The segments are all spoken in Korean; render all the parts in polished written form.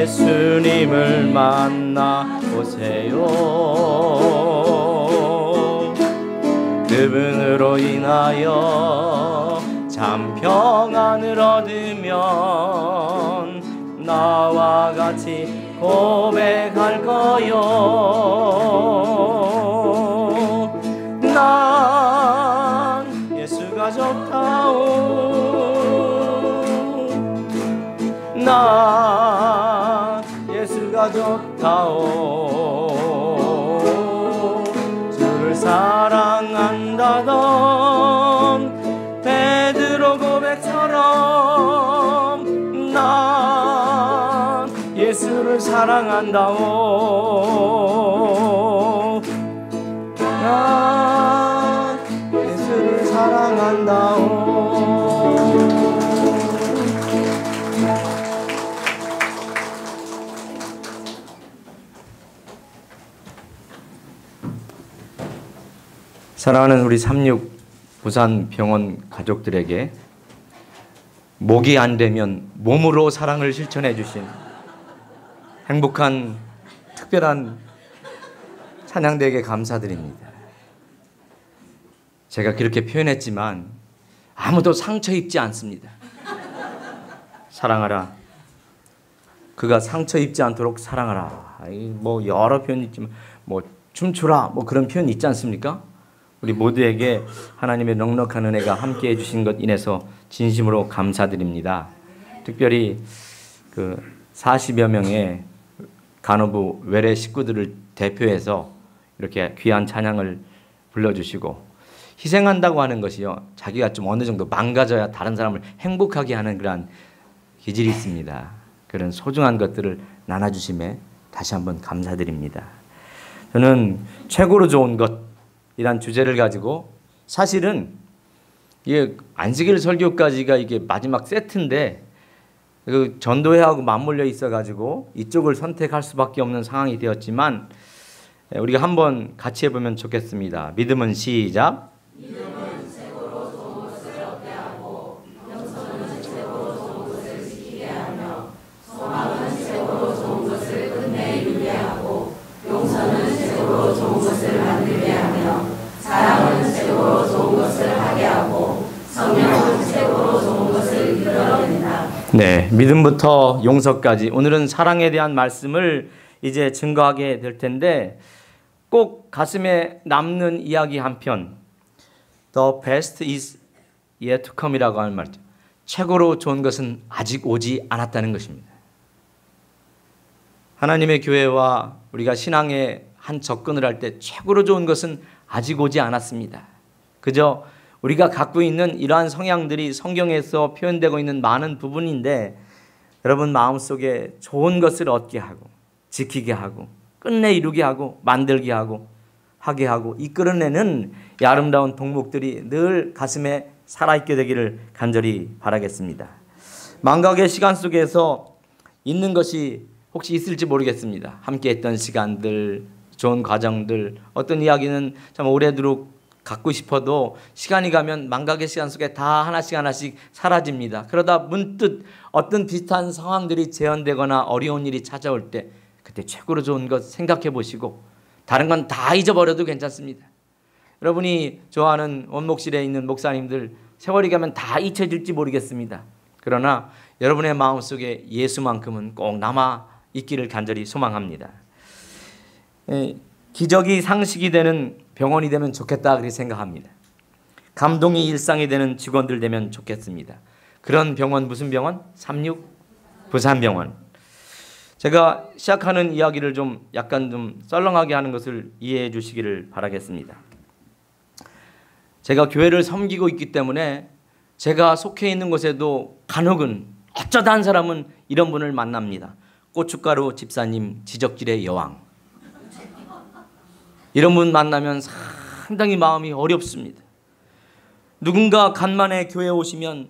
예수님을 만나 보세요. 그분으로 인하여 참 평안을 얻으면 나와 같이 고백할 거요. 난 예수가 좋다오. 난 예수가 좋다오. 주를 사랑한다던 베드로 고백처럼 난 예수를 사랑한다오. 난 예수를 사랑한다오. 사랑하는 우리 36 부산병원 가족들에게 목이 안 되면 몸으로 사랑을 실천해 주신 행복한 특별한 찬양대에게 감사드립니다. 제가 그렇게 표현했지만 아무도 상처 입지 않습니다. 사랑하라. 그가 상처 입지 않도록 사랑하라. 뭐 여러 표현 있지만 뭐 춤추라 뭐 그런 표현 있지 않습니까? 우리 모두에게 하나님의 넉넉한 은혜가 함께 해주신 것 인해서 진심으로 감사드립니다. 특별히 그 40여 명의 간호부 외래 식구들을 대표해서 이렇게 귀한 찬양을 불러주시고 희생한다고 하는 것이요, 자기가 좀 어느 정도 망가져야 다른 사람을 행복하게 하는 그런 기질이 있습니다. 그런 소중한 것들을 나눠주심에 다시 한번 감사드립니다. 저는 최고로 좋은 것이란 주제를 가지고 사실은 이게 안식일 설교까지가 이게 마지막 세트인데 그 전도회하고 맞물려 있어가지고 이쪽을 선택할 수밖에 없는 상황이 되었지만 우리가 한번 같이 해보면 좋겠습니다. 믿음은 시작. 믿음은 최고로 좋은 것을 얻게 하고 영성은 최고로 좋은 것을 지키게 하며 소망은 최고로 좋은 것을 끝내 이루게 하고 용서는 최고로 좋은 것을 만들게 하며 사랑은 최고로 좋은 것을 하게 하고 성령은 최고로 좋은 것을 이끌어낸다. 네, 믿음부터 용서까지 오늘은 사랑에 대한 말씀을 이제 증거하게 될 텐데 꼭 가슴에 남는 이야기 한 편, The best is yet to come이라고 하는 말이죠. 최고로 좋은 것은 아직 오지 않았다는 것입니다. 하나님의 교회와 우리가 신앙의 한 접근을 할 때 최고로 좋은 것은 아직 오지 않았습니다. 그저 우리가 갖고 있는 이러한 성향들이 성경에서 표현되고 있는 많은 부분인데 여러분 마음속에 좋은 것을 얻게 하고 지키게 하고 끝내 이루게 하고 만들게 하고 하게 하고 이끌어내는 이 아름다운 동목들이 늘 가슴에 살아있게 되기를 간절히 바라겠습니다. 망각의 시간 속에서 있는 것이 혹시 있을지 모르겠습니다. 함께 했던 시간들, 좋은 과정들, 어떤 이야기는 참 오래도록 갖고 싶어도 시간이 가면 망각의 시간 속에 다 하나씩 하나씩 사라집니다. 그러다 문득 어떤 비슷한 상황들이 재현되거나 어려운 일이 찾아올 때 그때 최고로 좋은 것 생각해 보시고 다른 건 다 잊어버려도 괜찮습니다. 여러분이 좋아하는 원목실에 있는 목사님들 세월이 가면 다 잊혀질지 모르겠습니다. 그러나 여러분의 마음속에 예수만큼은 꼭 남아 있기를 간절히 소망합니다. 기적이 상식이 되는 병원이 되면 좋겠다 그렇게 생각합니다. 감동이 일상이 되는 직원들 되면 좋겠습니다. 그런 병원 무슨 병원? 36 부산병원. 제가 시작하는 이야기를 좀 약간 좀 썰렁하게 하는 것을 이해해 주시기를 바라겠습니다. 제가 교회를 섬기고 있기 때문에 제가 속해 있는 곳에도 간혹은 어쩌다 한 사람은 이런 분을 만납니다. 고춧가루 집사님, 지적질의 여왕. 이런 분 만나면 상당히 마음이 어렵습니다. 누군가 간만에 교회에 오시면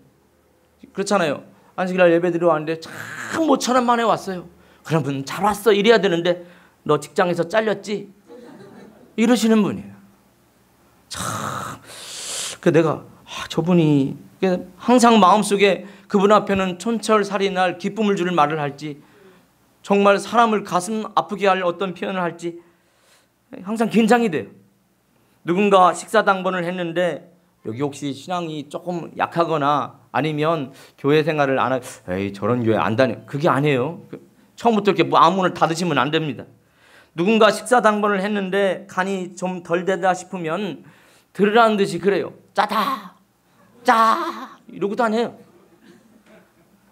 그렇잖아요. 안식일날 예배드리러 왔는데 참 모처럼 만에 왔어요. 그러면 잘 왔어 이래야 되는데 너 직장에서 잘렸지? 이러시는 분이에요. 참 내가 저분이 항상 마음속에 그분 앞에는 촌철살인할 기쁨을 주는 말을 할지 정말 사람을 가슴 아프게 할 어떤 표현을 할지 항상 긴장이 돼요. 누군가 식사 당번을 했는데 여기 혹시 신앙이 조금 약하거나 아니면 교회 생활을 안 하고 에이 저런 교회 안 다녀 그게 아니에요. 처음부터 이렇게 뭐 아무나 닫으시면 안 됩니다. 누군가 식사 당번을 했는데 간이 좀 덜 되다 싶으면 들으라는 듯이 그래요. 짜다 짜 이러고 다녀요.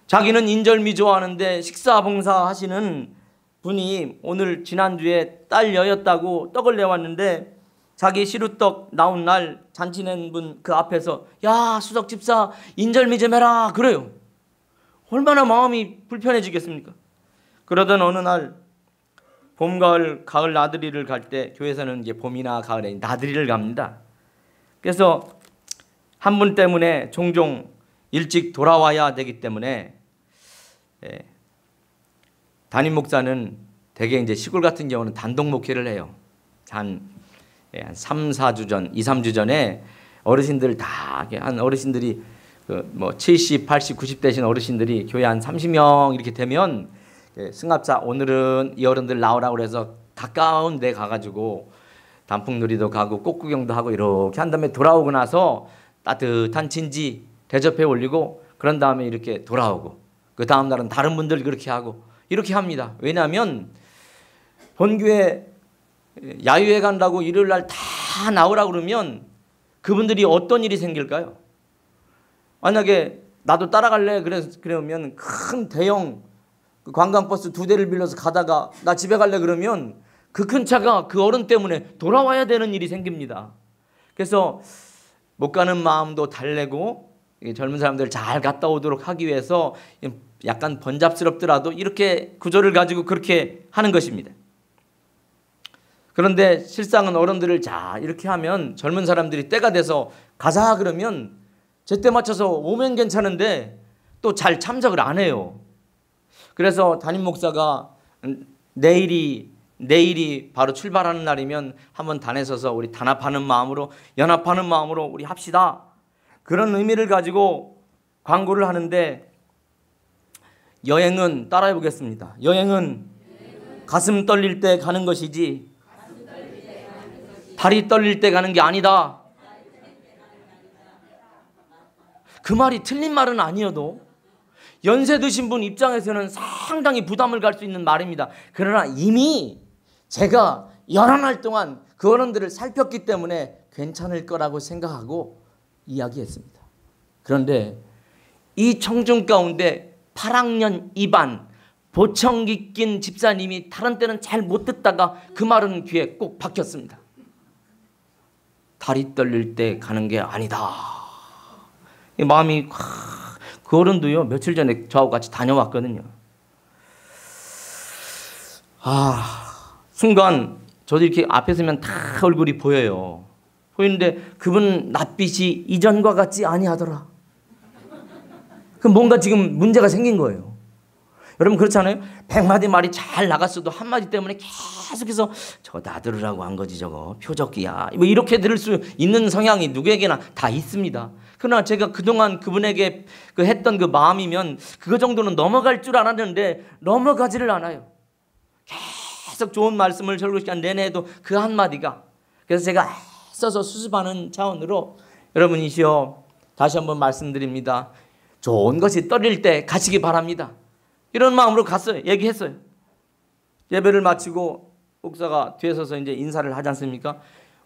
자기는 인절미 좋아하는데 식사 봉사 하시는 분이 오늘 지난주에 딸 여였다고 떡을 내왔는데 자기 시루떡 나온 날 잔치 낸 분 그 앞에서 야 수석 집사 인절미 좀 해라 그래요. 얼마나 마음이 불편해지겠습니까? 그러던 어느 날 봄, 가을, 가을 나들이를 갈 때 교회에서는 이제 봄이나 가을에 나들이를 갑니다. 그래서 한 분 때문에 종종 일찍 돌아와야 되기 때문에 담임 목사는 대개 이제 시골 같은 경우는 단독 목회를 해요. 한 3, 4주 전, 2, 3주 전에 어르신들 다 한 어르신들이 뭐 70, 80, 90 되신 어르신들이 교회 한 30명 이렇게 되면 승합차 오늘은 이 어른들 나오라고 그래서 가까운 데 가가지고 단풍놀이도 가고 꽃구경도 하고 이렇게 한 다음에 돌아오고 나서 따뜻한 진지 대접해 올리고 그런 다음에 이렇게 돌아오고 그 다음 날은 다른 분들 그렇게 하고 이렇게 합니다. 왜냐하면 본교회 야유회 간다고 일요일 날 다 나오라고 그러면 그분들이 어떤 일이 생길까요? 만약에 나도 따라갈래 그러면 큰 대형 관광버스 2대를 빌려서 가다가 나 집에 갈래 그러면 그 큰 차가 그 어른 때문에 돌아와야 되는 일이 생깁니다. 그래서 못 가는 마음도 달래고 젊은 사람들 잘 갔다 오도록 하기 위해서 약간 번잡스럽더라도 이렇게 구조를 가지고 그렇게 하는 것입니다. 그런데 실상은 어른들을 자 이렇게 하면 젊은 사람들이 때가 돼서 가자 그러면 제때 맞춰서 오면 괜찮은데 또 잘 참석을 안 해요. 그래서 담임 목사가 내일이 바로 출발하는 날이면 한번 단에 서서 우리 단합하는 마음으로 연합하는 마음으로 우리 합시다. 그런 의미를 가지고 광고를 하는데 여행은 따라해 보겠습니다. 여행은 가슴 떨릴 때 가는 것이지 다리 떨릴 때 가는 게 아니다. 그 말이 틀린 말은 아니어도 연세 드신 분 입장에서는 상당히 부담을 갈 수 있는 말입니다. 그러나 이미 제가 여러 날 동안 그 어른들을 살폈기 때문에 괜찮을 거라고 생각하고 이야기했습니다. 그런데 이 청중 가운데 8학년 2반 보청기 낀 집사님이 다른 때는 잘 못 듣다가 그 말은 귀에 꼭 박혔습니다. 다리 떨릴 때 가는 게 아니다. 이 마음이 그 어른도요 며칠 전에 저하고 같이 다녀왔거든요. 순간 저도 이렇게 앞에 서면 다 얼굴이 보여요. 보이는데 그분 낯빛이 이전과 같지 아니하더라. 그럼 뭔가 지금 문제가 생긴 거예요. 여러분 그렇잖아요. 100마디 말이 잘 나갔어도 한마디 때문에 계속해서 저거 나들으라고 한 거지 저거 표적기야. 뭐 이렇게 들을 수 있는 성향이 누구에게나 다 있습니다. 그러나 제가 그동안 그분에게 했던 그 마음이면 그거 정도는 넘어갈 줄 알았는데 넘어가지를 않아요. 계속 좋은 말씀을 설교 시간 내내 해도 그 한마디가. 그래서 제가 써서 수습하는 차원으로 여러분이시여 다시 한번 말씀드립니다. 좋은 것이 떨릴 때 가시기 바랍니다. 이런 마음으로 갔어요. 얘기했어요. 예배를 마치고 목사가 뒤에 서서 이제 인사를 하지 않습니까?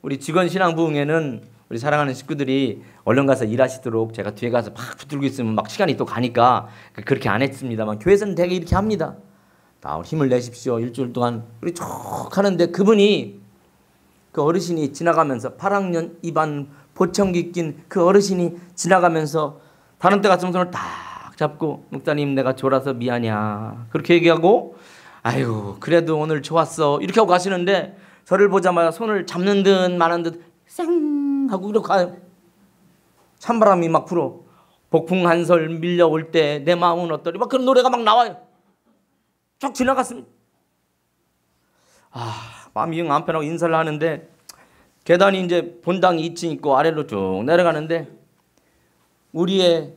우리 직원 신앙 부흥회는 우리 사랑하는 식구들이 얼른 가서 일하시도록 제가 뒤에 가서 막 붙들고 있으면 막 시간이 또 가니까 그렇게 안 했습니다만 교회에서는 되게 이렇게 합니다. 다 힘을 내십시오. 일주일 동안 우리 쭉 하는데 그분이 그 어르신이 지나가면서 8학년 2반 보청기 낀 그 어르신이 지나가면서 다른 때 같으면 손을 딱 잡고 목사님 내가 졸아서 미안이야 그렇게 얘기하고 아유 그래도 오늘 좋았어 이렇게 하고 가시는데 저를 보자마자 손을 잡는 듯 마는 듯 쌩 하고 이렇게 가요. 찬바람이 막 불어. 복풍 한설 밀려올 때 내 마음은 어떠리 막 그런 노래가 막 나와요. 쭉 지나갔습니다. 마음이 영 안 편하고 인사를 하는데 계단이 이제 본당이 2층 있고 아래로 쭉 내려가는데 우리의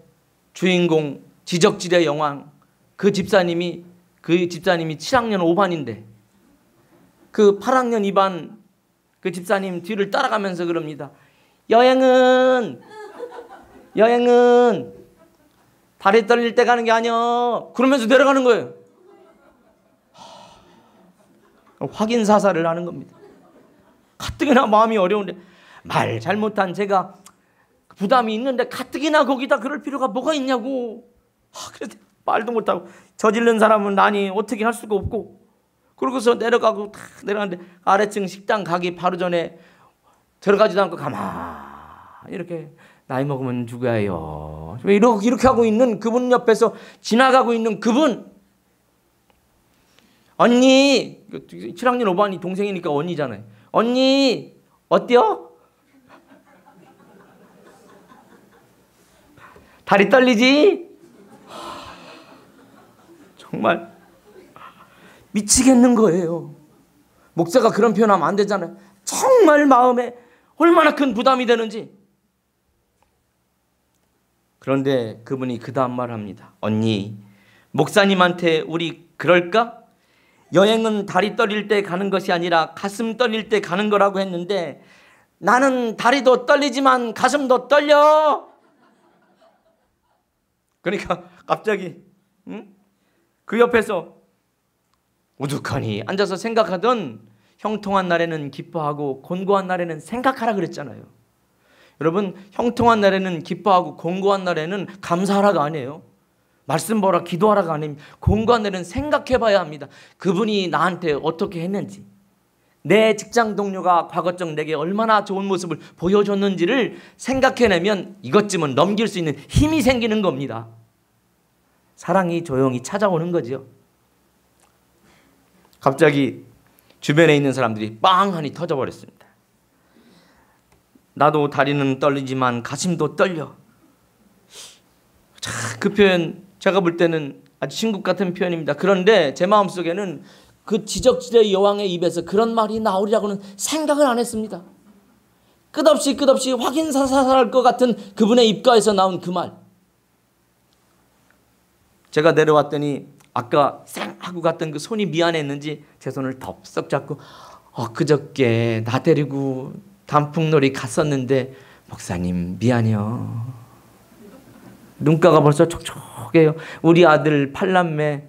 주인공 지적질의 여왕 그 집사님이 7학년 5반인데 그 8학년 2반 그 집사님 뒤를 따라가면서 그럽니다. 여행은 다리 떨릴 때 가는 게 아니야. 그러면서 내려가는 거예요. 확인 사살을 하는 겁니다. 가뜩이나 마음이 어려운데 말 잘못한 제가 부담이 있는데 가뜩이나 거기다 그럴 필요가 뭐가 있냐고. 그래서 말도 못하고 저지른 사람은 나니 어떻게 할 수가 없고 그러고서 내려가고 탁 내려가는데 아래층 식당 가기 바로 전에 들어가지도 않고 가만히 이렇게 나이 먹으면 죽어요. 이렇게 하고 있는 그분 옆에서 지나가고 있는 그분 언니 7학년 5반이 동생이니까 언니잖아요. 언니 어때요? 다리 떨리지? 정말 미치겠는 거예요. 목사가 그런 표현하면 안 되잖아요. 정말 마음에 얼마나 큰 부담이 되는지. 그런데 그분이 그 다음 말합니다. 언니 목사님한테 우리 그럴까? 여행은 다리 떨릴 때 가는 것이 아니라 가슴 떨릴 때 가는 거라고 했는데 나는 다리도 떨리지만 가슴도 떨려. 그러니까 갑자기 그 옆에서 우두커니 앉아서 생각하던 형통한 날에는 기뻐하고 곤고한 날에는 생각하라 그랬잖아요. 여러분 형통한 날에는 기뻐하고 곤고한 날에는 감사하라가 아니에요. 말씀 보라 기도하라가 아닙니다. 곤고한 날에는 생각해 봐야 합니다. 그분이 나한테 어떻게 했는지 내 직장 동료가 과거적 내게 얼마나 좋은 모습을 보여줬는지를 생각해내면 이것쯤은 넘길 수 있는 힘이 생기는 겁니다. 사랑이 조용히 찾아오는 거죠. 갑자기 주변에 있는 사람들이 빵 하니 터져버렸습니다. 나도 다리는 떨리지만 가슴도 떨려. 자, 그 표현 제가 볼 때는 아주 신국 같은 표현입니다. 그런데 제 마음속에는 그 지적질의 여왕의 입에서 그런 말이 나오리라고는 생각을 안 했습니다. 끝없이 확인사살할 것 같은 그분의 입가에서 나온 그 말. 제가 내려왔더니 아까 쌩 하고 갔던 그 손이 미안했는지 제 손을 덥석 잡고 그저께 나 데리고 단풍놀이 갔었는데 목사님 미안해요. 눈가가 벌써 촉촉해요. 우리 아들 팔남매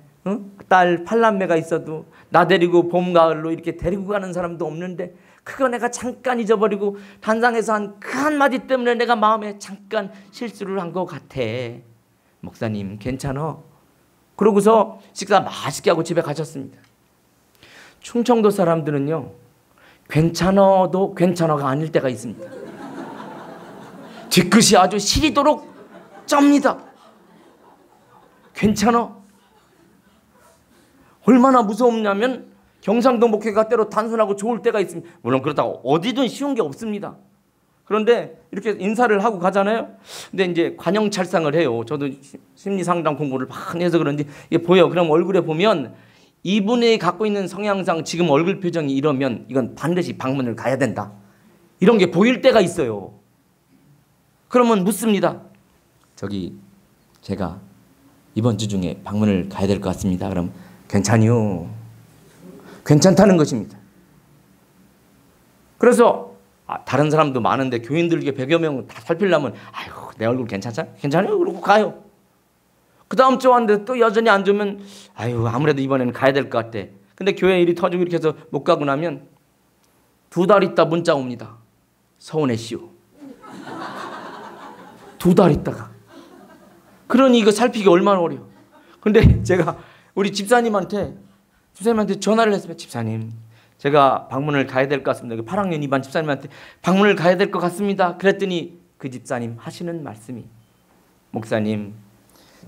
딸 팔남매가 있어도 나 데리고 봄 가을로 이렇게 데리고 가는 사람도 없는데 그거 내가 잠깐 잊어버리고 단상에서 한 그 한마디 때문에 내가 마음에 잠깐 실수를 한 것 같아. 목사님 괜찮아? 그러고서 식사 맛있게 하고 집에 가셨습니다. 충청도 사람들은요 괜찮아도 괜찮아가 아닐 때가 있습니다. 뒤끝이 아주 시리도록 쩝니다. 괜찮아? 얼마나 무서웠냐면 경상도 목회가 때로 단순하고 좋을 때가 있습니다. 물론 그렇다고 어디든 쉬운 게 없습니다. 그런데 이렇게 인사를 하고 가잖아요. 근데 이제 관영찰상을 해요. 저도 심리상담 공부를 많이 해서 그런지 이게 보여. 그럼 얼굴에 보면 이분이 갖고 있는 성향상 지금 얼굴 표정이 이러면 이건 반드시 방문을 가야 된다. 이런 게 보일 때가 있어요. 그러면 묻습니다. 저기 제가 이번 주 중에 방문을 가야 될 것 같습니다. 그럼 괜찮이요. 괜찮다는 것입니다. 그래서 다른 사람도 많은데 교인들 중에 100여 명 다 살피려면 아유 내 얼굴 괜찮아요? 그러고 가요. 그 다음 주 왔는데 또 여전히 안 좋으면 아유 아무래도 이번에는 가야 될 것 같대. 근데 교회 일이 터지고 이렇게 해서 못 가고 나면 2달 있다 문자 옵니다. 서운해시오. 2달 있다가. 그러니 이거 살피기 얼마나 어려워. 근데 제가 우리 집사님한테 전화를 했으면 집사님 제가 방문을 가야 될 것 같습니다. 8학년 2반 집사님한테 방문을 가야 될 것 같습니다. 그랬더니 그 집사님 하시는 말씀이 목사님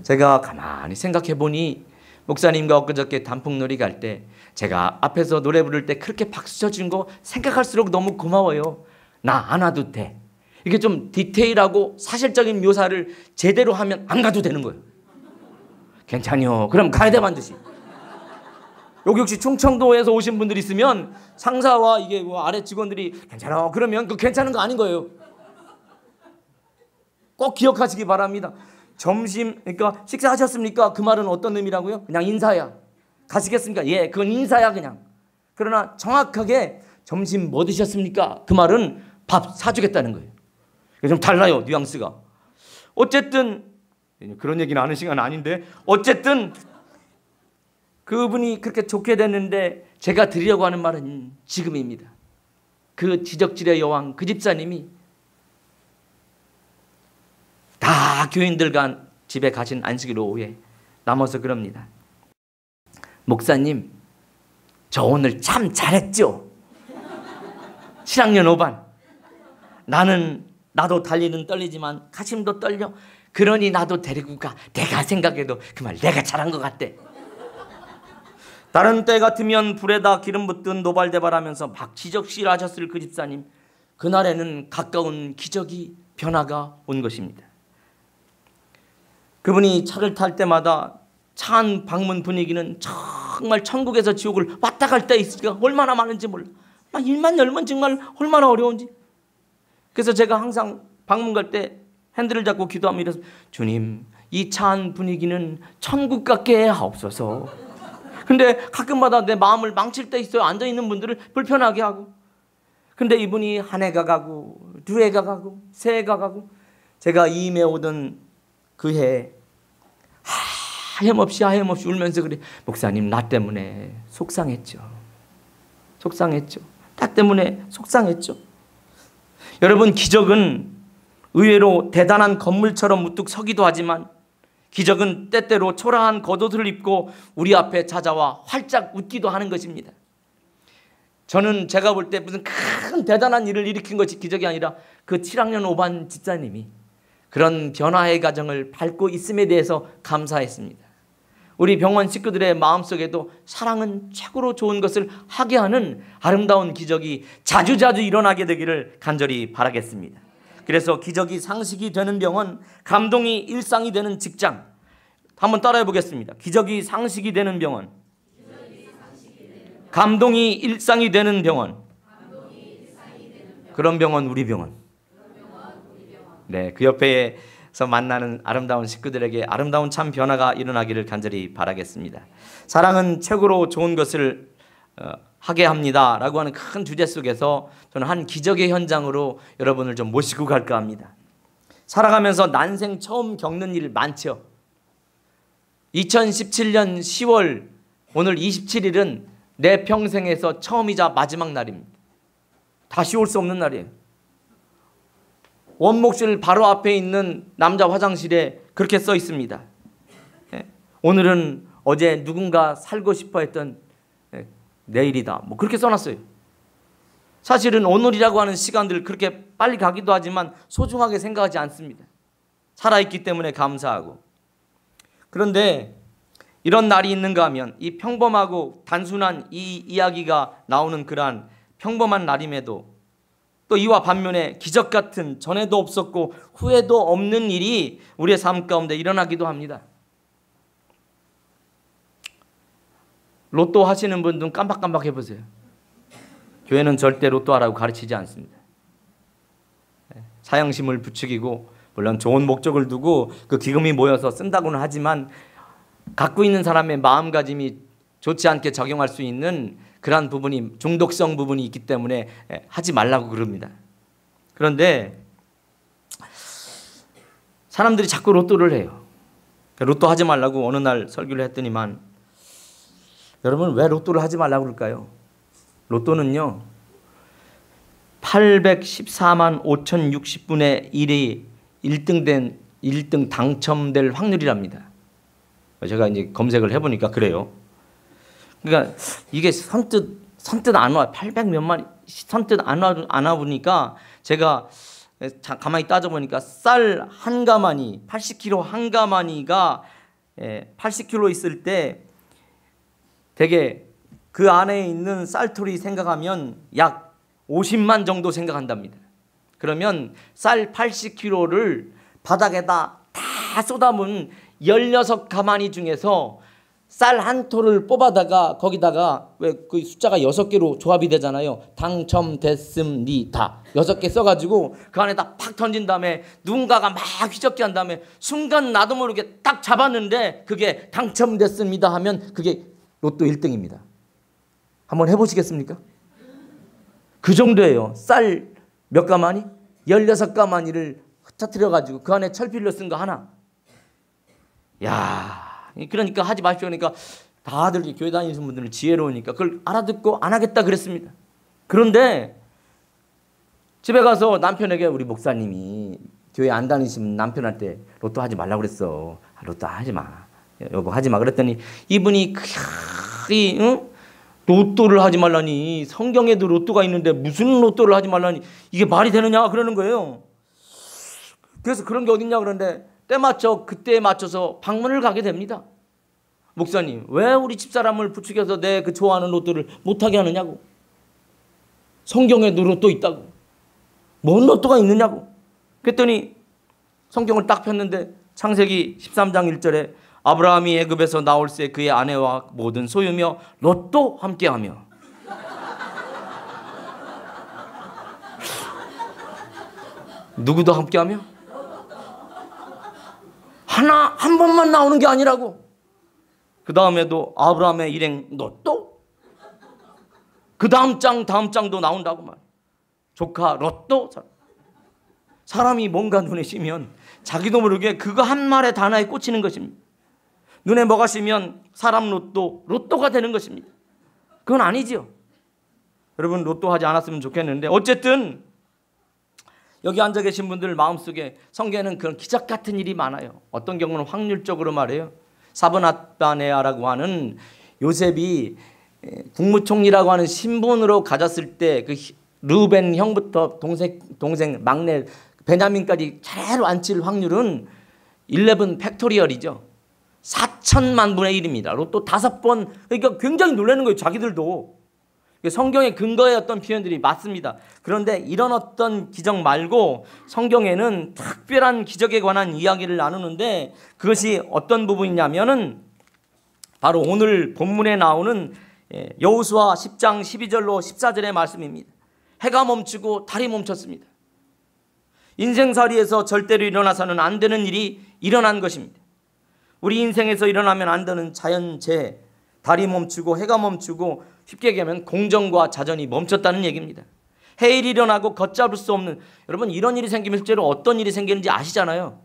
제가 가만히 생각해 보니 목사님과 엊그저께 단풍놀이 갈 때 제가 앞에서 노래 부를 때 그렇게 박수 쳐준 거 생각할수록 너무 고마워요. 나 안 와도 돼. 이게 좀 디테일하고 사실적인 묘사를 제대로 하면 안 가도 되는 거예요. 괜찮요. 그럼 가야 돼 반드시. 여기 혹시 충청도에서 오신 분들이 있으면 상사와 이게 뭐 아래 직원들이 괜찮아 그러면 그 괜찮은 거 아닌 거예요. 꼭 기억하시기 바랍니다. 점심 그러니까 식사하셨습니까? 그 말은 어떤 의미라고요? 그냥 인사야. 가시겠습니까? 예, 그건 인사야 그냥. 그러나 정확하게 점심 뭐 드셨습니까? 그 말은 밥 사주겠다는 거예요. 좀 달라요 뉘앙스가. 어쨌든 그런 얘기는 하는 시간 아닌데 어쨌든 그분이 그렇게 좋게 됐는데 제가 드리려고 하는 말은 지금입니다. 그 지적질의 여왕 그 집사님이 다 교인들과 집에 가신 안식일 오후에 남아서 그럽니다. 목사님 저 오늘 참 잘했죠? 7학년 5반 나도 달리는 떨리지만 가슴도 떨려. 그러니 나도 데리고 가. 내가 생각해도 그 말 내가 잘한 것 같대. 다른 때 같으면 불에다 기름 붓든 노발대발하면서 막 지적질하셨을 그 집사님. 그날에는 가까운 기적이 변화가 온 것입니다. 그분이 차를 탈 때마다 차 안 방문 분위기는 정말 천국에서 지옥을 왔다 갈 때 있으니까 얼마나 많은지 몰라. 막 일만 열면 정말 얼마나 어려운지. 그래서 제가 항상 방문 갈 때 핸들을 잡고 기도하면 이래서 주님 이 차 안 분위기는 천국 같게 하옵소서. 근데 가끔마다 내 마음을 망칠 때 있어요. 앉아있는 분들을 불편하게 하고. 근데 이분이 한 해가 가고 2해가 가고 3해가 가고 제가 이임에 오던 그 해에 하염없이 울면서 그래. 목사님 나 때문에 속상했죠. 나 때문에 속상했죠. 여러분 기적은 의외로 대단한 건물처럼 우뚝 서기도 하지만 기적은 때때로 초라한 겉옷을 입고 우리 앞에 찾아와 활짝 웃기도 하는 것입니다. 저는 제가 볼 때 무슨 큰 대단한 일을 일으킨 것이 기적이 아니라 그 7학년 5반 집사님이 그런 변화의 과정을 밟고 있음에 대해서 감사했습니다. 우리 병원 식구들의 마음속에도 사랑은 최고로 좋은 것을 하게 하는 아름다운 기적이 자주자주 일어나게 되기를 간절히 바라겠습니다. 그래서 기적이 상식이 되는 병원, 감동이 일상이 되는 직장. 한번 따라해 보겠습니다. 기적이 상식이 되는 병원, 감동이 일상이 되는 병원. 그런 병원 우리 병원. 네, 그 옆에서 만나는 아름다운 식구들에게 아름다운 참 변화가 일어나기를 간절히 바라겠습니다. 사랑은 최고로 좋은 것을 하게 합니다 라고 하는 큰 주제 속에서 저는 한 기적의 현장으로 여러분을 좀 모시고 갈까 합니다. 살아가면서 난생 처음 겪는 일 많죠. 2017년 10월 오늘 27일은 내 평생에서 처음이자 마지막 날입니다. 다시 올 수 없는 날이에요. 원목실 바로 앞에 있는 남자 화장실에 그렇게 써 있습니다. 오늘은 어제 누군가 살고 싶어 했던 내일이다. 뭐 그렇게 써놨어요. 사실은 오늘이라고 하는 시간들 그렇게 빨리 가기도 하지만 소중하게 생각하지 않습니다. 살아있기 때문에 감사하고. 그런데 이런 날이 있는가 하면 이 평범하고 단순한 이 이야기가 나오는 그러한 평범한 날임에도 또 이와 반면에 기적 같은 전에도 없었고 후에도 없는 일이 우리의 삶 가운데 일어나기도 합니다. 로또 하시는 분들은 깜박깜박 해보세요. 교회는 절대 로또 하라고 가르치지 않습니다. 사양심을 부추기고 물론 좋은 목적을 두고 그 기금이 모여서 쓴다고는 하지만 갖고 있는 사람의 마음가짐이 좋지 않게 작용할 수 있는 그러한 부분이 중독성 부분이 있기 때문에 하지 말라고 그럽니다. 그런데 사람들이 자꾸 로또를 해요. 로또 하지 말라고 어느 날 설교를 했더니만 여러분 왜 로또를 하지 말라고 그럴까요? 로또는요 814만 5,060분의 1이 1등 당첨될 확률이랍니다. 제가 이제 검색을 해보니까 그래요. 그러니까 이게 선뜻 안 와. 800 몇만 선뜻 안 와 보니까 제가 가만히 따져보니까 쌀 한 가마니 80kg 한 가마니가 80kg 있을 때 되게 그 안에 있는 쌀토리 생각하면 약 50만 정도 생각한답니다. 그러면 쌀 80kg를 바닥에다 다 쏟아부은 16가마니 중에서 쌀 한 톨을 뽑아다가 거기다가 왜 그 숫자가 6개로 조합이 되잖아요. 당첨됐습니다. 6개 써가지고 그 안에다 팍 던진 다음에 누군가가 막 휘젓게 한 다음에 순간 나도 모르게 딱 잡았는데 그게 당첨됐습니다 하면 그게 로또 1등입니다. 한번 해보시겠습니까? 그 정도예요. 쌀 몇 가마니? 16가마니를 터뜨려가지고 그 안에 철필로 쓴 거 하나. 야, 그러니까 하지 마십시오. 그러니까 다들 교회 다니시는 분들은 지혜로우니까 그걸 알아듣고 안 하겠다 그랬습니다. 그런데 집에 가서 남편에게 우리 목사님이 교회 안 다니시면 남편한테 로또 하지 말라고 그랬어. 로또 하지 마. 여보 하지 마. 그랬더니 이분이 로또를 하지 말라니 성경에도 로또가 있는데 무슨 로또를 하지 말라니 이게 말이 되느냐 그러는 거예요. 그래서 그런 게 어딨냐 그러는데 그때에 맞춰서 방문을 가게 됩니다. 목사님 왜 우리 집사람을 부추겨서 내 그 좋아하는 로또를 못하게 하느냐고. 성경에도 로또 있다고. 뭔 로또가 있느냐고. 그랬더니 성경을 딱 폈는데 창세기 13장 1절에 아브라함이 애굽에서 나올새 그의 아내와 모든 소유며 롯도 함께하며. 누구도 함께하며? 한 번만 나오는 게 아니라고. 그 다음에도 아브라함의 일행 롯도? 그 다음 장도 나온다고 말. 조카 롯도? 사람이 뭔가 눈에 씌면 자기도 모르게 그거 한 말의 단어에 꽂히는 것입니다. 눈에 뭐가 씌면 사람 로또가 되는 것입니다. 그건 아니죠. 여러분 로또 하지 않았으면 좋겠는데 어쨌든 여기 앉아 계신 분들 마음속에 성경에는 그런 기적 같은 일이 많아요. 어떤 경우는 확률적으로 말해요. 사브나타네아라고 하는 요셉이 국무총리라고 하는 신분으로 가졌을 때 그 르벤 형부터 동생 막내 베냐민까지 차례로 앉힐 확률은 11 팩토리얼이죠. 4천만 분의 1입니다. 로또 5번. 그러니까 굉장히 놀라는 거예요. 자기들도. 성경의 근거의 어떤 표현들이 맞습니다. 그런데 이런 어떤 기적 말고 성경에는 특별한 기적에 관한 이야기를 나누는데 그것이 어떤 부분이냐면은 바로 오늘 본문에 나오는 여호수아 10장 12절로 14절의 말씀입니다. 해가 멈추고 달이 멈췄습니다. 인생살이에서 절대로 일어나서는 안 되는 일이 일어난 것입니다. 우리 인생에서 일어나면 안 되는 자연재해, 달이 멈추고 해가 멈추고 쉽게 얘기하면 공정과 자전이 멈췄다는 얘기입니다. 해일이 일어나고 걷잡을 수 없는, 여러분 이런 일이 생기면 실제로 어떤 일이 생기는지 아시잖아요.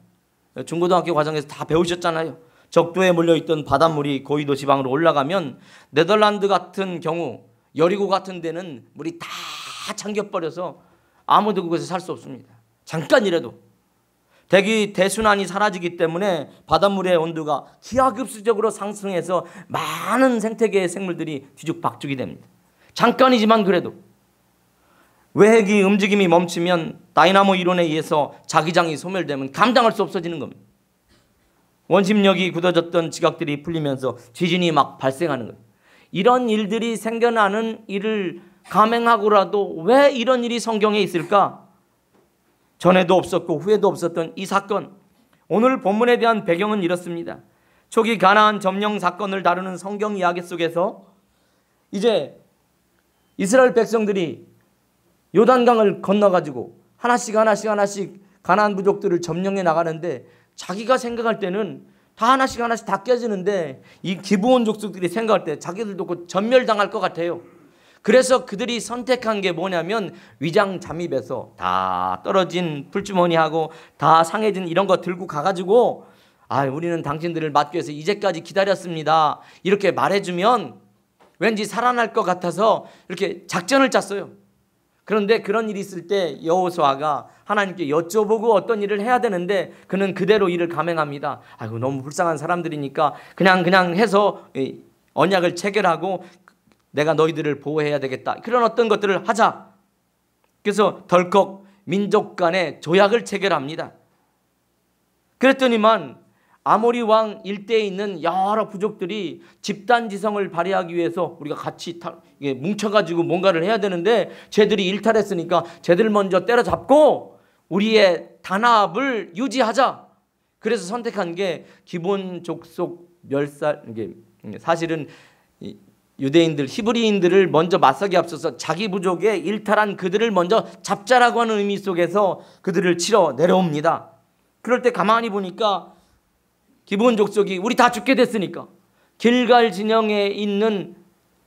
중고등학교 과정에서 다 배우셨잖아요. 적도에 몰려있던 바닷물이 고위도 지방으로 올라가면 네덜란드 같은 경우 여리고 같은 데는 물이 다 잠겨버려서 아무도 그곳에 살 수 없습니다. 잠깐이라도. 대순환이 사라지기 때문에 바닷물의 온도가 기하급수적으로 상승해서 많은 생태계의 생물들이 뒤죽박죽이 됩니다. 잠깐이지만 그래도 외핵이 움직임이 멈추면 다이나모 이론에 의해서 자기장이 소멸되면 감당할 수 없어지는 겁니다. 원심력이 굳어졌던 지각들이 풀리면서 지진이 막 발생하는 거예요. 이런 일들이 생겨나는 일을 감행하고라도 왜 이런 일이 성경에 있을까? 전에도 없었고 후에도 없었던 이 사건, 오늘 본문에 대한 배경은 이렇습니다. 초기 가나안 점령 사건을 다루는 성경 이야기 속에서 이제 이스라엘 백성들이 요단강을 건너가지고 하나씩 가나안 부족들을 점령해 나가는데, 자기가 생각할 때는 다 하나씩 다 깨지는데 이 기브온 족속들이 생각할 때 자기들도 곧 전멸당할 것 같아요. 그래서 그들이 선택한 게 뭐냐면 위장 잠입해서 다 떨어진 풀주머니하고 다 상해진 이런 거 들고 가가지고 우리는 당신들을 막기 위해서 이제까지 기다렸습니다, 이렇게 말해주면 왠지 살아날 것 같아서 이렇게 작전을 짰어요. 그런데 그런 일이 있을 때 여호수아가 하나님께 여쭤보고 어떤 일을 해야 되는데 그는 그대로 일을 감행합니다. 너무 불쌍한 사람들이니까 그냥 해서 언약을 체결하고 내가 너희들을 보호해야 되겠다, 그런 어떤 것들을 하자. 그래서 덜컥 민족 간의 조약을 체결합니다. 그랬더니만 아모리 왕 일대에 있는 여러 부족들이 집단지성을 발휘하기 위해서 우리가 같이 뭉쳐가지고 뭔가를 해야 되는데 쟤들이 일탈했으니까 쟤들 먼저 때려잡고 우리의 단합을 유지하자. 그래서 선택한 게 기본 족속 멸살, 이게 사실은 유대인들, 히브리인들을 먼저 맞서기 앞서서 자기 부족에 일탈한 그들을 먼저 잡자라고 하는 의미 속에서 그들을 치러 내려옵니다. 그럴 때 가만히 보니까 기브온 족속이 우리 다 죽게 됐으니까 길갈 진영에 있는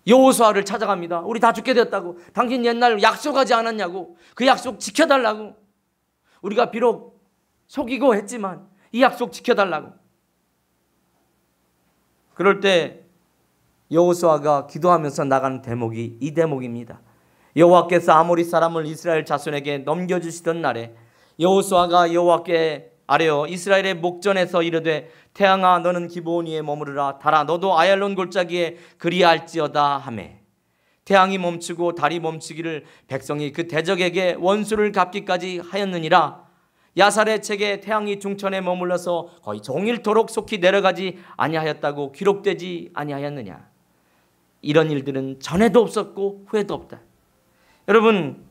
여호수아를 찾아갑니다. 우리 다 죽게 됐다고, 당신 옛날 약속하지 않았냐고, 그 약속 지켜달라고, 우리가 비록 속이고 했지만 이 약속 지켜달라고. 그럴 때 여호수아가 기도하면서 나가는 대목이 이 대목입니다. 여호와께서 아모리 사람을 이스라엘 자손에게 넘겨주시던 날에 여호수아가 여호와께 아뢰어 이스라엘의 목전에서 이르되 태양아 너는 기브온 위에 머무르라, 달아 너도 아얄론 골짜기에 그리할지어다 하매 태양이 멈추고 달이 멈추기를 백성이 그 대적에게 원수를 갚기까지 하였느니라. 야살의 책에 태양이 중천에 머물러서 거의 종일토록 속히 내려가지 아니하였다고 기록되지 아니하였느냐. 이런 일들은 전에도 없었고 후에도 없다. 여러분,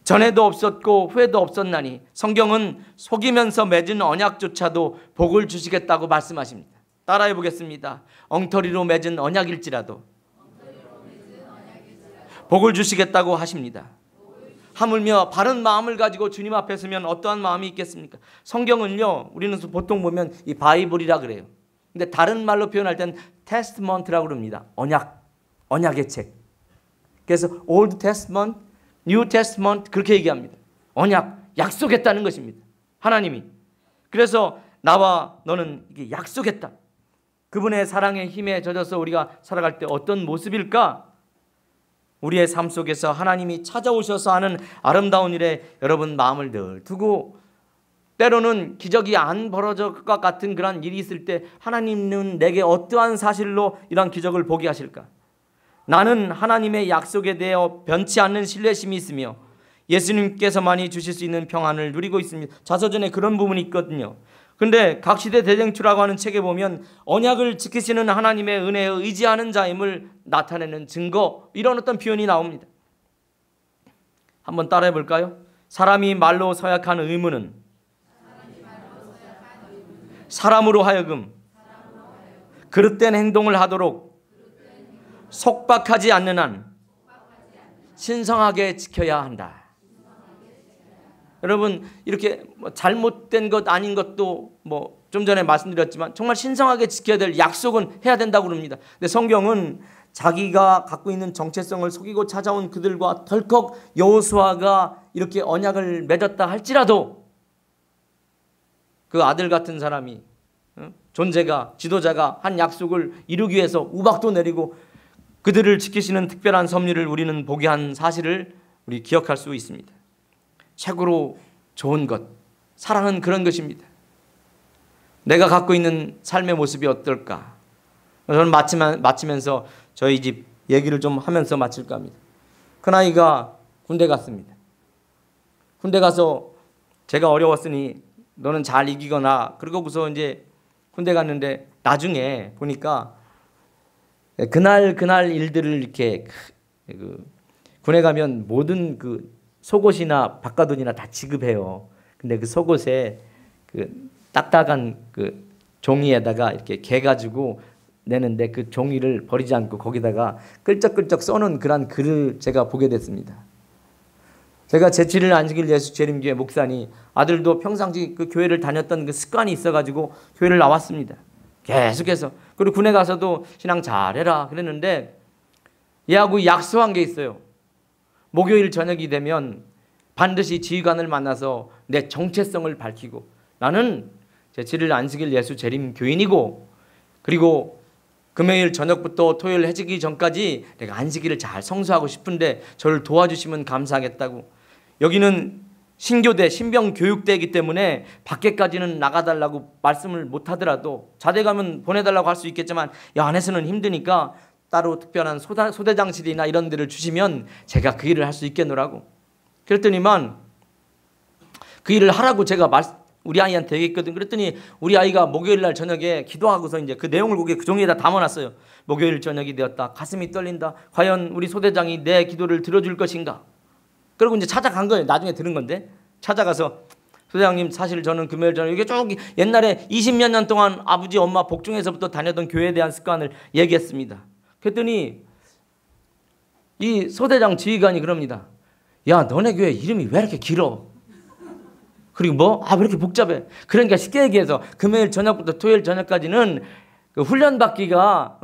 전에도 없었고 후에도 없었나니 성경은 속이면서 맺은 언약조차도 복을 주시겠다고 말씀하십니다. 따라해 보겠습니다. 엉터리로 맺은 언약일지라도 복을 주시겠다고 하십니다. 하물며 바른 마음을 가지고 주님 앞에 서면 어떠한 마음이 있겠습니까? 성경은요, 우리는 보통 보면 이 바이블이라 그래요. 근데 다른 말로 표현할 땐 테스트먼트라고 그럽니다. 언약의 책. 그래서 Old Testament, New Testament 그렇게 얘기합니다. 언약, 약속했다는 것입니다. 하나님이. 그래서 나와 너는 이게 약속했다. 그분의 사랑의 힘에 젖어서 우리가 살아갈 때 어떤 모습일까? 우리의 삶 속에서 하나님이 찾아오셔서 하는 아름다운 일에 여러분 마음을 늘 두고, 때로는 기적이 안 벌어질 것 같은 그런 일이 있을 때 하나님은 내게 어떠한 사실로 이런 기적을 보게 하실까? 나는 하나님의 약속에 대해 변치 않는 신뢰심이 있으며 예수님께서만이 주실 수 있는 평안을 누리고 있습니다. 자서전에 그런 부분이 있거든요. 그런데 각시대 대쟁투라고 하는 책에 보면 언약을 지키시는 하나님의 은혜에 의지하는 자임을 나타내는 증거, 이런 어떤 표현이 나옵니다. 한번 따라해 볼까요? 사람이 말로 서약한 의무는 사람으로 하여금 그릇된 행동을 하도록 속박하지 않는 한 신성하게 지켜야 한다. 여러분, 이렇게 잘못된 것 아닌 것도 좀 전에 말씀드렸지만 정말 신성하게 지켜야 될 약속은 해야 된다고 그럽니다. 근데 성경은 자기가 갖고 있는 정체성을 속이고 찾아온 그들과 덜컥 여호수아가 이렇게 언약을 맺었다 할지라도 그 아들 같은 사람이, 존재가, 지도자가 한 약속을 이루기 위해서 우박도 내리고 그들을 지키시는 특별한 섭리를 우리는 보게 한 사실을 우리 기억할 수 있습니다. 최고로 좋은 것, 사랑은 그런 것입니다. 내가 갖고 있는 삶의 모습이 어떨까? 저는 마치면서 저희 집 얘기를 좀 하면서 마칠까 합니다. 큰아이가 군대 갔습니다. 군대 가서 제가 어려웠으니 너는 잘 이기거나, 그러고서 이제 군대 갔는데 나중에 보니까 그날 일들을 이렇게 군에 가면 모든 그 속옷이나 바깥옷이나 다 지급해요. 근데 그 속옷에 그 딱딱한 그 종이에다가 이렇게 개 가지고 내는데 그 종이를 버리지 않고 거기다가 끌적끌적 써놓은 그런 글을 제가 보게 됐습니다. 제가 제7일 안식일 예수 재림교회 목사니 아들도 평상시 그 교회를 다녔던 그 습관이 있어가지고 교회를 나왔습니다. 계속해서. 그리고 군에 가서도 신앙 잘해라 그랬는데 얘하고 약속한 게 있어요. 목요일 저녁이 되면 반드시 지휘관을 만나서 내 정체성을 밝히고 나는 제7일 안식일 예수 재림 교인이고 그리고 금요일 저녁부터 토요일 해지기 전까지 내가 안식일을 잘 성수하고 싶은데 저를 도와주시면 감사하겠다고. 여기는 신교대 신병교육대이기 때문에 밖에까지는 나가달라고 말씀을 못하더라도 자대 가면 보내달라고 할 수 있겠지만 야 안에서는 힘드니까 따로 특별한 소대장실이나 이런 데를 주시면 제가 그 일을 할 수 있겠노라고. 그랬더니만 그 일을 하라고 제가 우리 아이한테 얘기했거든. 그랬더니 우리 아이가 목요일 날 저녁에 기도하고서 이제 그 내용을 거기에 그 종이에다 담아놨어요. 목요일 저녁이 되었다. 가슴이 떨린다. 과연 우리 소대장이 내 기도를 들어줄 것인가? 그리고 이제 찾아간 거예요. 나중에 들은 건데 찾아가서 소대장님 사실 저는 금요일 저녁 이게 쭉 옛날에 20몇 년 동안 아버지 엄마 복중에서부터 다녔던 교회에 대한 습관을 얘기했습니다. 그랬더니 이 소대장 지휘관이 그럽니다. 야 너네 교회 이름이 왜 이렇게 길어? 그리고 뭐? 왜 이렇게 복잡해? 그러니까 쉽게 얘기해서 금요일 저녁부터 토요일 저녁까지는 그 훈련 받기가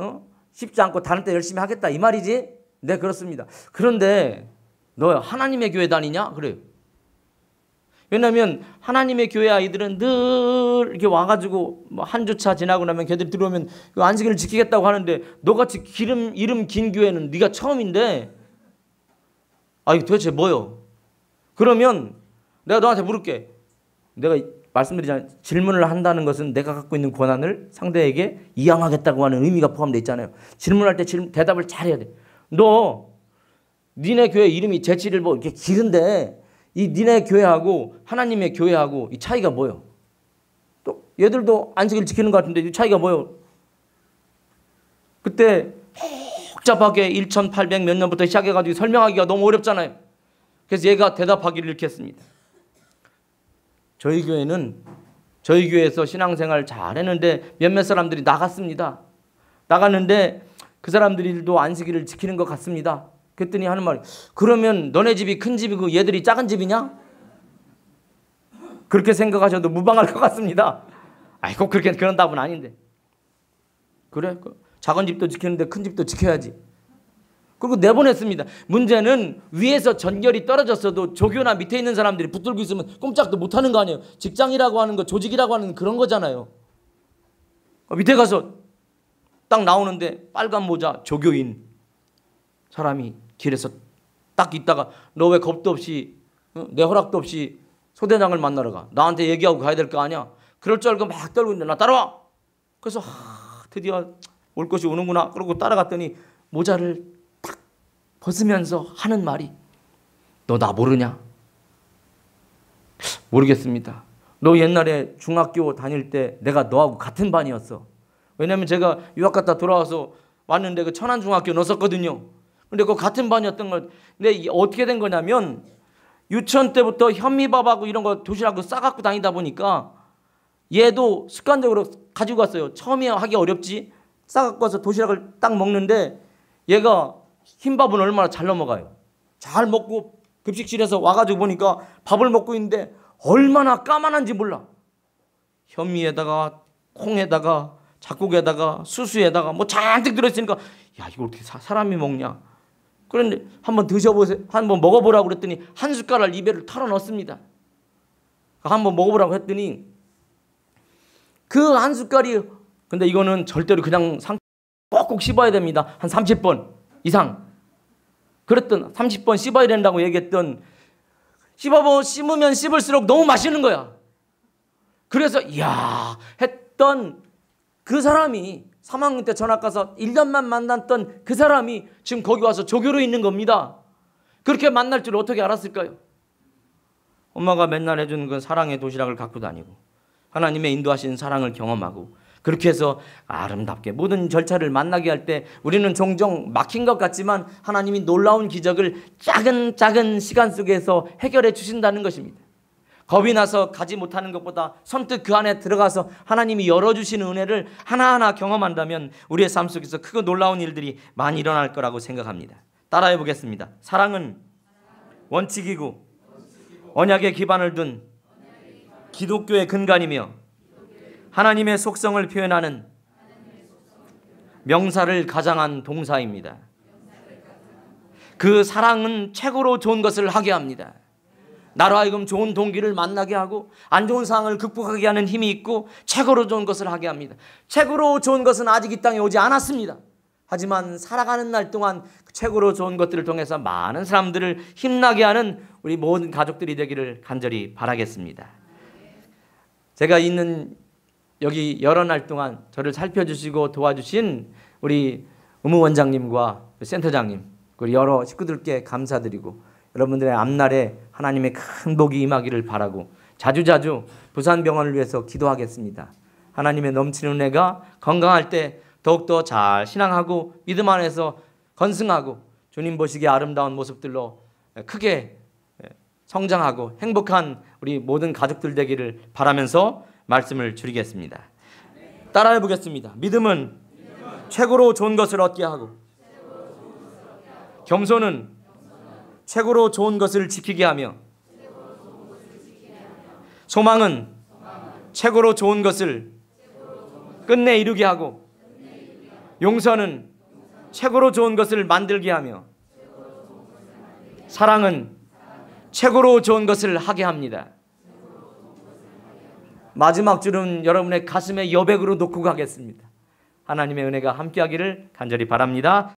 쉽지 않고 다른 때 열심히 하겠다 이 말이지? 네 그렇습니다. 그런데 너 하나님의 교회 다니냐? 그래요. 왜냐하면 하나님의 교회 아이들은 늘 이렇게 와가지고 뭐 한 주차 지나고 나면 걔들 들어오면 안식일을 지키겠다고 하는데 너같이 이름 긴 교회는 네가 처음인데 이거 도대체 뭐요? 그러면 내가 너한테 물을게. 내가 말씀드리잖아요. 질문을 한다는 것은 내가 갖고 있는 권한을 상대에게 이양하겠다고 하는 의미가 포함되어 있잖아요. 질문할 때 대답을 잘해야 돼. 너 니네 교회 이름이 제7일 뭐 이렇게 길은데 이 니네 교회하고 하나님의 교회하고 이 차이가 뭐요? 또 얘들도 안식일 지키는 것 같은데 이 차이가 뭐요? 그때 복잡하게 1800 몇 년부터 시작해가지고 설명하기가 너무 어렵잖아요. 그래서 얘가 대답하기를 이렇게 했습니다. 저희 교회에서 신앙생활 잘했는데 몇몇 사람들이 나갔습니다. 나갔는데 그 사람들도 안식일을 지키는 것 같습니다. 그랬더니 하는 말이 그러면 너네 집이 큰 집이고 얘들이 작은 집이냐? 그렇게 생각하셔도 무방할 것 같습니다. 꼭 그런 답은 아닌데. 그래? 작은 집도 지키는데 큰 집도 지켜야지. 그리고 내보냈습니다. 문제는 위에서 전결이 떨어졌어도 조교나 밑에 있는 사람들이 붙들고 있으면 꼼짝도 못하는 거 아니에요. 직장이라고 하는 거, 조직이라고 하는 그런 거잖아요. 밑에 가서 딱 나오는데 빨간 모자 조교인 사람이 길에서 딱 있다가 너 왜 겁도 없이 내 허락도 없이 소대장을 만나러 가. 나한테 얘기하고 가야 될 거 아니야. 그럴 줄 알고 막 떨고 있는데 나 따라와. 그래서 드디어 올 것이 오는구나. 그러고 따라갔더니 모자를 딱 벗으면서 하는 말이 너 나 모르냐? 모르겠습니다. 너 옛날에 중학교 다닐 때 내가 너하고 같은 반이었어. 왜냐면 제가 유학 갔다 돌아와서 왔는데 그 천안중학교 넣었었거든요. 근데 그 같은 반이었던 걸. 근데 어떻게 된 거냐면 유치원 때부터 현미밥하고 이런 거 도시락을 싸갖고 다니다 보니까 얘도 습관적으로 가지고 갔어요. 처음에 하기 어렵지. 싸갖고 와서 도시락을 딱 먹는데 얘가 흰밥은 얼마나 잘 넘어가요. 잘 먹고 급식실에서 와가지고 보니까 밥을 먹고 있는데 얼마나 까만한지 몰라. 현미에다가 콩에다가 잡곡에다가 수수에다가 뭐 잔뜩 들어있으니까 야 이거 어떻게 사람이 먹냐. 그런데 한번 드셔보세요. 한번 먹어보라고 그랬더니 한 숟가락 입에 털어 넣습니다. 한번 먹어보라고 했더니 그 한 숟갈이 근데 이거는 절대로 그냥 꼭꼭 씹어야 됩니다. 한 30번 이상. 그랬던 30번 씹어야 된다고 얘기했던 씹으면 씹을수록 너무 맛있는 거야. 그래서 이야 했던 그 사람이 3학년 때 전학 가서 1년만 만났던 그 사람이 지금 거기 와서 조교로 있는 겁니다. 그렇게 만날 줄 어떻게 알았을까요? 엄마가 맨날 해주는 그 사랑의 도시락을 갖고 다니고 하나님의 인도하시는 사랑을 경험하고 그렇게 해서 아름답게 모든 절차를 만나게 할 때 우리는 종종 막힌 것 같지만 하나님이 놀라운 기적을 작은 시간 속에서 해결해 주신다는 것입니다. 겁이 나서 가지 못하는 것보다 선뜻 그 안에 들어가서 하나님이 열어주시는 은혜를 하나하나 경험한다면 우리의 삶 속에서 크고 놀라운 일들이 많이 일어날 거라고 생각합니다. 따라해 보겠습니다. 사랑은 원칙이고 언약의 기반을 둔 기독교의 근간이며 하나님의 속성을 표현하는 명사를 가장한 동사입니다. 그 사랑은 최고로 좋은 것을 하게 합니다. 나로 하여금 좋은 동기를 만나게 하고 안 좋은 상황을 극복하게 하는 힘이 있고 최고로 좋은 것을 하게 합니다. 최고로 좋은 것은 아직 이 땅에 오지 않았습니다. 하지만 살아가는 날 동안 최고로 좋은 것들을 통해서 많은 사람들을 힘나게 하는 우리 모든 가족들이 되기를 간절히 바라겠습니다. 제가 있는 여기 여러 날 동안 저를 살펴주시고 도와주신 우리 의무원장님과 센터장님 그리고 여러 식구들께 감사드리고 여러분들의 앞날에 하나님의 큰 복이 임하기를 바라고 자주자주 부산병원을 위해서 기도하겠습니다. 하나님의 넘치는 은혜가 건강할 때 더욱더 잘 신앙하고 믿음 안에서 건승하고 주님 보시기에 아름다운 모습들로 크게 성장하고 행복한 우리 모든 가족들 되기를 바라면서 말씀을 드리겠습니다. 따라해 보겠습니다. 믿음은 최고로 좋은 것을 얻게 하고 겸손은 최고로 좋은 것을 지키게 하며 소망은 최고로 좋은 것을 끝내 이루게 하고 용서는 최고로 좋은 것을 만들게 하며 사랑은 최고로 좋은 것을 하게 합니다. 마지막 줄은 여러분의 가슴에 여백으로 놓고 가겠습니다. 하나님의 은혜가 함께하기를 간절히 바랍니다.